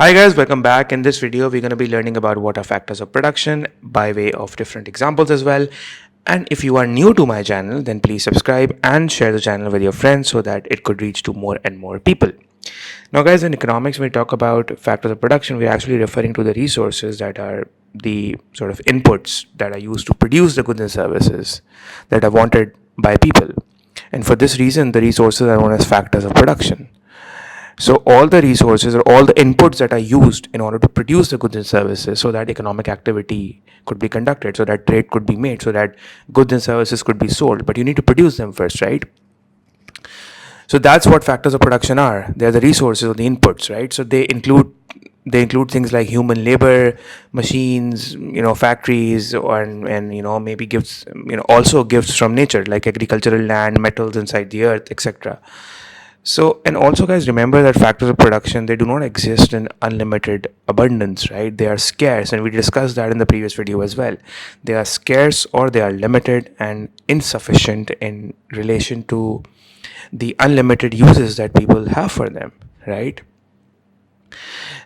Hi guys, welcome back. In this video, we're going to be learning about what are factors of production by way of different examples as well. And if you are new to my channel, then please subscribe and share the channel with your friends so that it could reach to more and more people. Now guys, in economics, when we talk about factors of production, we're actually referring to the resources that are the sort of inputs that are used to produce the goods and services that are wanted by people. And for this reason, the resources are known as factors of production. So all the resources or all the inputs that are used in order to produce the goods and services so that economic activity could be conducted, so that trade could be made, so that goods and services could be sold. But you need to produce them first, right? So that's what factors of production are. They're the resources or the inputs, right? So they include things like human labor, machines, factories, and maybe gifts, also gifts from nature like agricultural land, metals inside the earth, etc. So, and also, guys, remember that factors of production, they do not exist in unlimited abundance, right? They are scarce, and we discussed that in the previous video as well. They are scarce or they are limited and insufficient in relation to the unlimited uses that people have for them, right?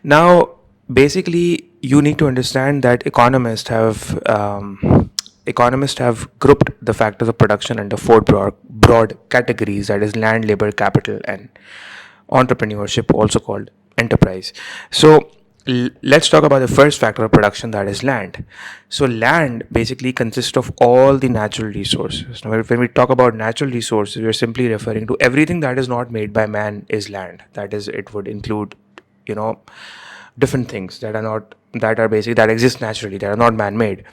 Now, basically, you need to understand that economists have grouped the factors of production under four broad categories, that is land, labor, capital, and entrepreneurship, also called enterprise. So let's talk about the first factor of production, that is land. So land basically consists of all the natural resources. Now when we talk about natural resources, we are simply referring to everything that is not made by man is land. That is, it would include different things that exist naturally, that are not man-made.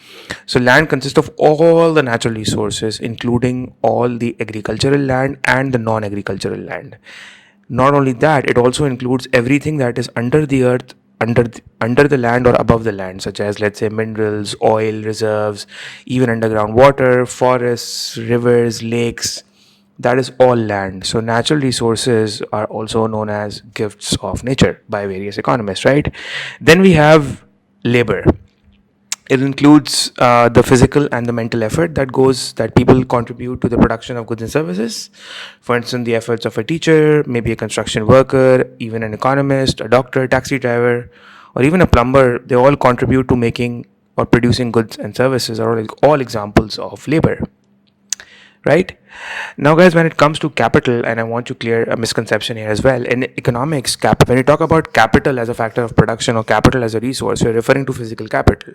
So land consists of all the natural resources, including all the agricultural land and the non-agricultural land. Not only that, it also includes everything that is under the earth, under the land or above the land, such as, let's say, minerals, oil reserves, even underground water, forests, rivers, lakes. That is all land. So natural resources are also known as gifts of nature by various economists, right? Then we have labor. It includes the physical and the mental effort that people contribute to the production of goods and services. For instance, the efforts of a teacher, maybe a construction worker, even an economist, a doctor, taxi driver, or even a plumber. They all contribute to making or producing goods and services, are all examples of labor, right? Now guys, when it comes to capital, and I want to clear a misconception here as well, in economics, when you talk about capital as a factor of production or capital as a resource, you're referring to physical capital.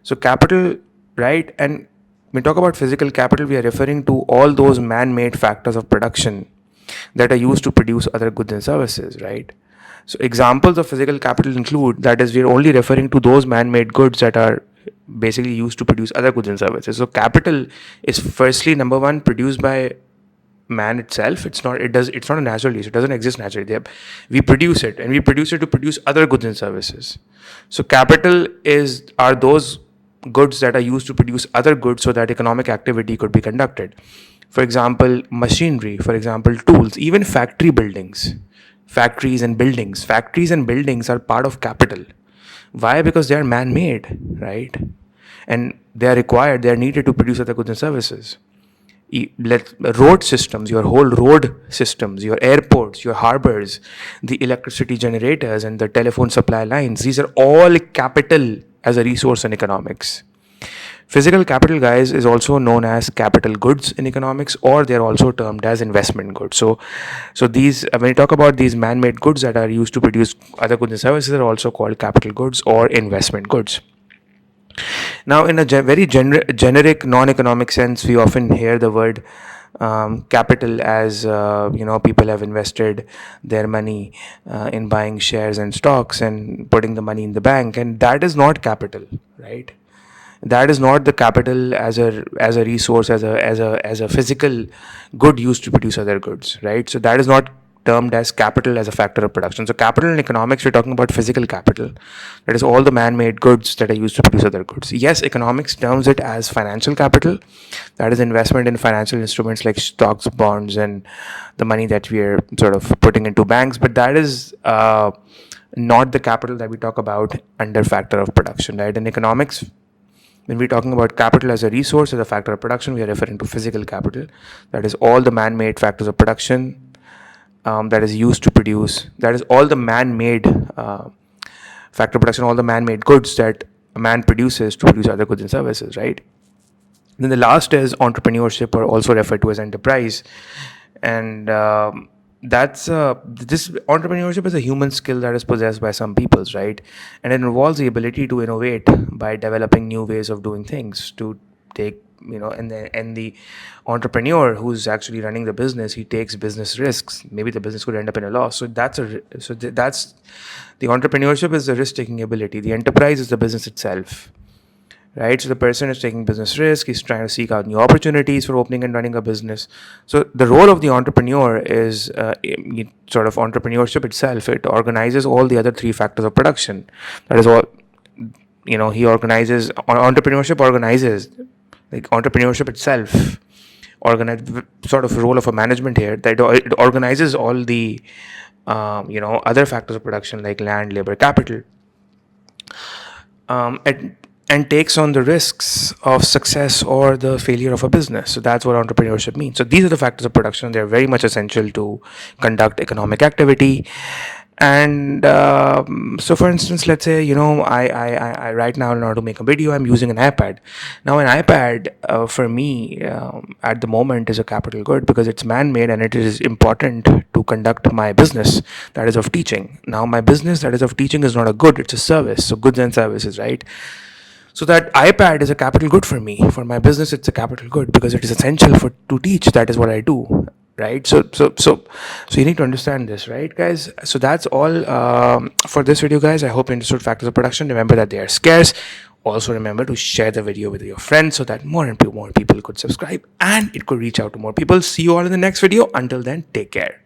So capital, right? And when we talk about physical capital, we are referring to all those man-made factors of production that are used to produce other goods and services, right? So examples of physical capital include, that is, we're only referring to those man-made goods that are basically used to produce other goods and services. So capital is firstly, number one, produced by man itself. It's not a natural use. It doesn't exist naturally. We produce it, and we produce it to produce other goods and services. So capital are those goods that are used to produce other goods so that economic activity could be conducted. For example, machinery, for example, tools, even factory buildings, factories and buildings. Factories and buildings are part of capital. Why? Because they are man-made, right? And they are needed to produce other goods and services. Road systems, your whole road systems, your airports, your harbors, the electricity generators and the telephone supply lines, these are all capital as a resource in economics. Physical capital, guys, is also known as capital goods in economics, or they're also termed as investment goods. So these, when you talk about these man-made goods that are used to produce other goods and services, are also called capital goods or investment goods. Now, in a very generic non-economic sense, we often hear the word capital as people have invested their money in buying shares and stocks and putting the money in the bank, and that is not capital, right? That is not the capital as a resource, as a physical good used to produce other goods, right? So that is not termed as capital as a factor of production. So capital in economics, we're talking about physical capital. That is all the man-made goods that are used to produce other goods. Yes, economics terms it as financial capital. That is investment in financial instruments like stocks, bonds, and the money that we are sort of putting into banks. But that is not the capital that we talk about under factor of production, right? In economics, when we're talking about capital as a resource, as a factor of production, we are referring to physical capital. That is all the man-made factors of production that is used to produce. That is all the man-made factor of production, all the man-made goods that a man produces to produce other goods and services, right? Then the last is entrepreneurship, or also referred to as enterprise, and that's this entrepreneurship is a human skill that is possessed by some peoples, right? And it involves the ability to innovate by developing new ways of doing things. To take, and the entrepreneur who's actually running the business, he takes business risks. Maybe the business could end up in a loss. So that's the entrepreneurship is the risk taking ability. The enterprise is the business itself, right? So the person is taking business risk. He's trying to seek out new opportunities for opening and running a business. So the role of the entrepreneur is sort of entrepreneurship itself. It organizes all the other three factors of production. That is all. He organizes. Entrepreneurship organizes, like entrepreneurship itself. Organize sort of role of a management here, that it organizes all the other factors of production like land, labor, capital. And takes on the risks of success or the failure of a business. So that's what entrepreneurship means. So these are the factors of production. They're very much essential to conduct economic activity. And so, for instance, let's say, I right now, in order to make a video, I'm using an iPad. Now, an iPad for me at the moment is a capital good, because it's man-made and it is important to conduct my business, that is of teaching. Now, my business that is of teaching is not a good, it's a service. So goods and services, right? So that iPad is a capital good for me. For my business, it's a capital good because it is essential to teach. That is what I do, right? So you need to understand this, right, guys? So that's all for this video, guys. I hope you understood factors of production. Remember that they are scarce. Also remember to share the video with your friends so that more and more people could subscribe and it could reach out to more people. See you all in the next video. Until then, take care.